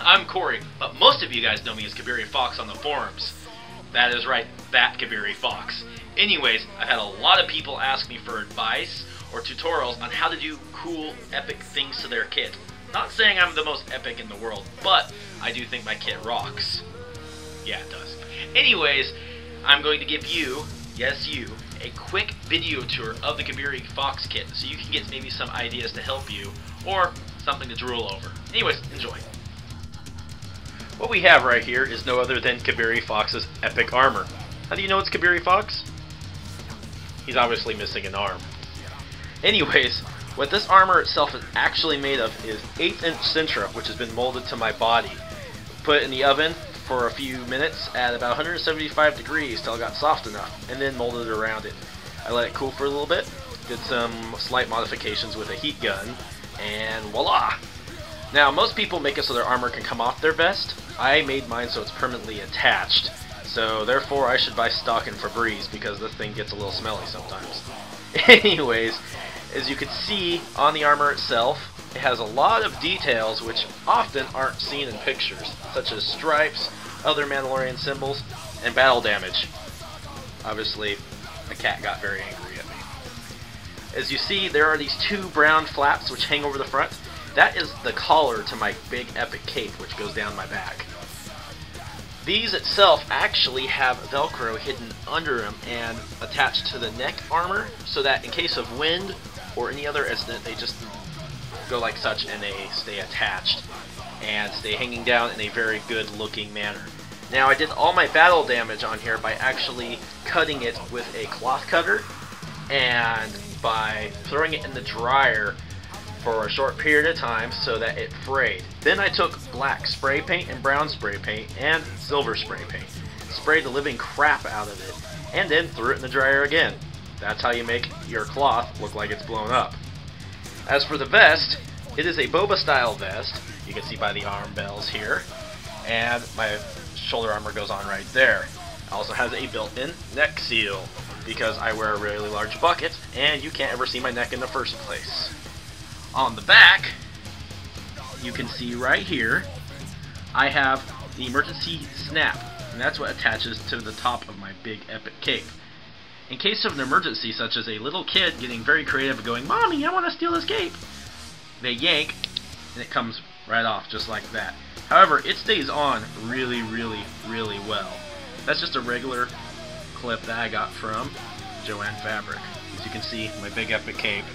I'm Corey, but most of you guys know me as Kibiri Foxx on the forums. That is right, that Kibiri Foxx. Anyways, I've had a lot of people ask me for advice or tutorials on how to do cool, epic things to their kit. Not saying I'm the most epic in the world, but I do think my kit rocks. Yeah, it does. Anyways, I'm going to give you, yes you, a quick video tour of the Kibiri Foxx kit so you can get maybe some ideas to help you, or something to drool over. Anyways, enjoy. What we have right here is no other than Kibiri Foxx's epic armor. How do you know it's Kibiri Foxx? He's obviously missing an arm. Anyways, what this armor itself is actually made of is 1/8" Sintra, which has been molded to my body. Put it in the oven for a few minutes at about 175 degrees till it got soft enough, and then molded it around it. I let it cool for a little bit, did some slight modifications with a heat gun, and voila! Now, most people make it so their armor can come off their vest. I made mine so it's permanently attached, so therefore I should buy stock in Febreze because this thing gets a little smelly sometimes. Anyways, as you can see on the armor itself, it has a lot of details which often aren't seen in pictures, such as stripes, other Mandalorian symbols, and battle damage. Obviously, a cat got very angry at me. As you see, there are these 2 brown flaps which hang over the front. That is the collar to my big epic cape which goes down my back. These itself actually have Velcro hidden under them and attached to the neck armor so that in case of wind or any other incident they just go like such and they stay attached and stay hanging down in a very good looking manner. Now I did all my battle damage on here by actually cutting it with a cloth cutter and by throwing it in the dryer for a short period of time so that it frayed. Then I took black spray paint and brown spray paint and silver spray paint, sprayed the living crap out of it, and then threw it in the dryer again. That's how you make your cloth look like it's blown up. As for the vest, it is a Boba style vest. You can see by the arm bells here, and my shoulder armor goes on right there. It also has a built-in neck seal because I wear a really large bucket and you can't ever see my neck in the first place. On the back, you can see right here, I have the emergency snap, and that's what attaches to the top of my big epic cape. In case of an emergency, such as a little kid getting very creative and going, "Mommy, I want to steal this cape," they yank, and it comes right off just like that. However, it stays on really, really, really well. That's just a regular clip that I got from Joanne Fabric. As you can see, my big epic cape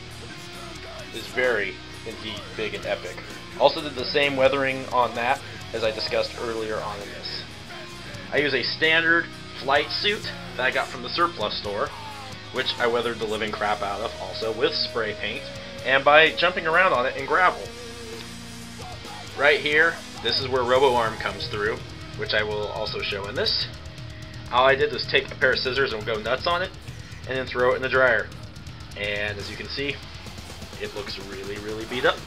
is very, indeed, big and epic. Also did the same weathering on that as I discussed earlier on in this. I use a standard flight suit that I got from the surplus store, which I weathered the living crap out of also with spray paint and by jumping around on it in gravel. Right here, this is where RoboArm comes through, which I will also show in this. All I did was take a pair of scissors and go nuts on it, and then throw it in the dryer. And as you can see, it looks really, really beat up.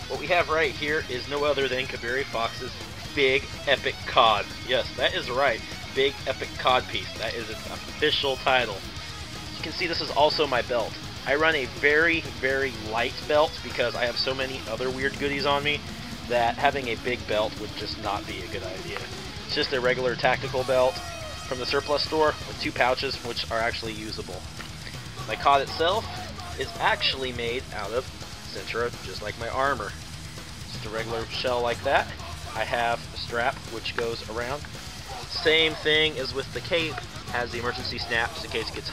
What we have right here is no other than Kibiri Foxx's Big Epic Cod. Yes, that is right. Big Epic Cod piece. That is its official title. You can see this is also my belt. I run a very, very light belt because I have so many other weird goodies on me that having a big belt would just not be a good idea. It's just a regular tactical belt from the surplus store with 2 pouches which are actually usable. My cod itself is actually made out of Sintra, just like my armor. Just a regular shell like that. I have a strap which goes around. Same thing as with the cape, has the emergency snap just in case it gets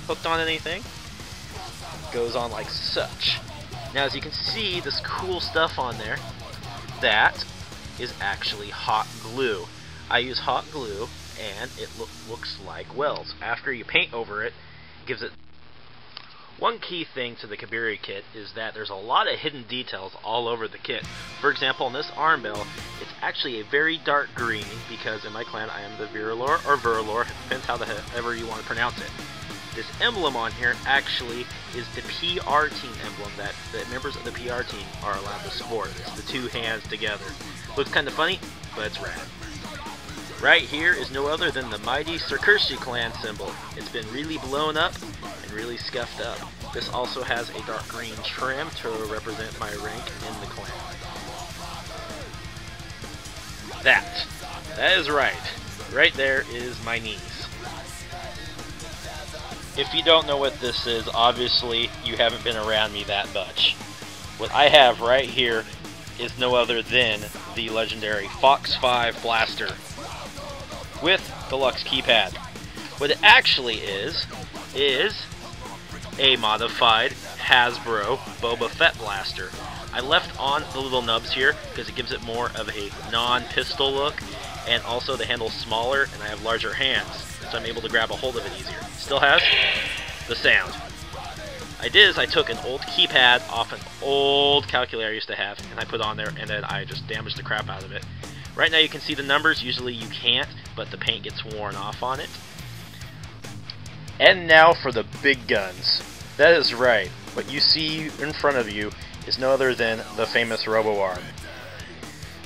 hooked on anything. Goes on like such. Now as you can see, this cool stuff on there, that is actually hot glue. I use hot glue and it looks like welds. After you paint over it, it gives it. One key thing to the Kibiri kit is that there's a lot of hidden details all over the kit. For example, on this arm bell, it's actually a very dark green because in my clan I am the Virulor or Virulor, depends however you want to pronounce it. This emblem on here actually is the PR team emblem that the members of the PR team are allowed to support. It's the 2 hands together. Looks kind of funny, but it's rad. Right here is no other than the mighty Cer'kurshi Clan symbol. It's been really blown up and really scuffed up. This also has a dark green trim to represent my rank in the clan. That is right. Right there is my knees. If you don't know what this is, obviously you haven't been around me that much. What I have right here is no other than the legendary Fox 5 Blaster with deluxe keypad. What it actually is a modified Hasbro Boba Fett Blaster. I left on the little nubs here because it gives it more of a non-pistol look, and also the handle's smaller and I have larger hands, so I'm able to grab a hold of it easier. Still has the sound. I took an old keypad off an old calculator I used to have, and I put on there, and then I just damaged the crap out of it. Right now you can see the numbers. Usually you can't, but the paint gets worn off on it. And now for the big guns. That is right. What you see in front of you is no other than the famous RoboArm.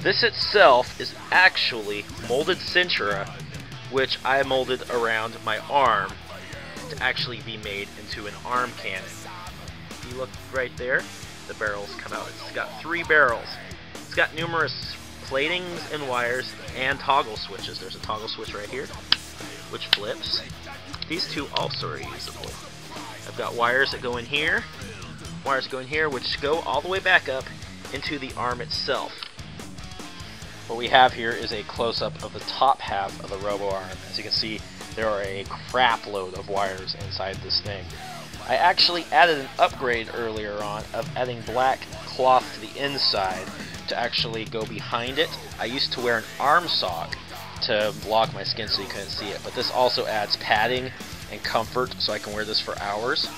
This itself is actually molded Cintura, which I molded around my arm to actually be made into an arm cannon. If you look right there, the barrels come out. It's got 3 barrels. It's got numerous platings and wires and toggle switches. There's a toggle switch right here, which flips. These 2 also are usable. I've got wires that go in here, which go all the way back up into the arm itself. What we have here is a close-up of the top half of the RoboArm. As you can see, there are a crap load of wires inside this thing. I actually added an upgrade earlier on of adding black cloth to the inside to actually go behind it. I used to wear an arm sock to block my skin so you couldn't see it, but this also adds padding and comfort so I can wear this for hours.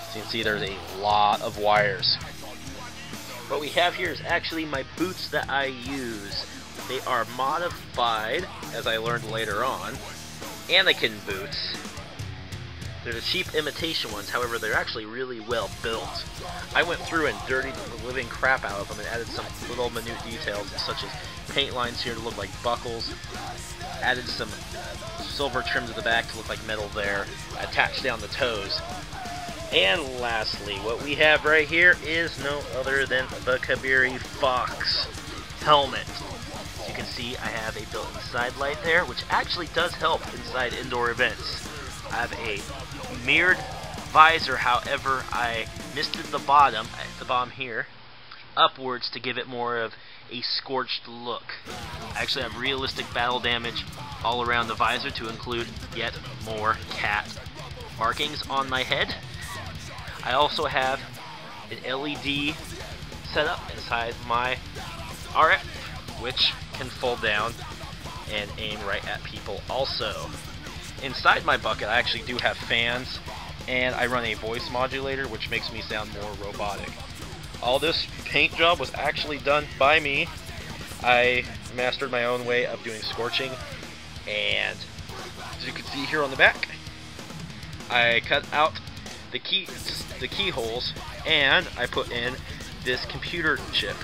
So you can see there's a lot of wires. What we have here is actually my boots that I use. They are modified, as I learned later on, Anakin boots. They're the cheap imitation ones, however they're actually really well built. I went through and dirtied the living crap out of them and added some little minute details such as paint lines here to look like buckles, added some silver trim to the back to look like metal there, attached down the toes. And lastly, what we have right here is no other than the Kibiri Foxx helmet. As you can see, I have a built-in side light there, which actually does help inside indoor events. I have a mirrored visor, however, I misted the bottom, at the bottom here, upwards to give it more of a scorched look. I actually have realistic battle damage all around the visor to include yet more cat markings on my head. I also have an LED setup inside my RF, which can fold down and aim right at people also. Inside my bucket I actually do have fans, and I run a voice modulator which makes me sound more robotic. All this paint job was actually done by me. I mastered my own way of doing scorching, and as you can see here on the back, I cut out the keyholes, and I put in this computer chip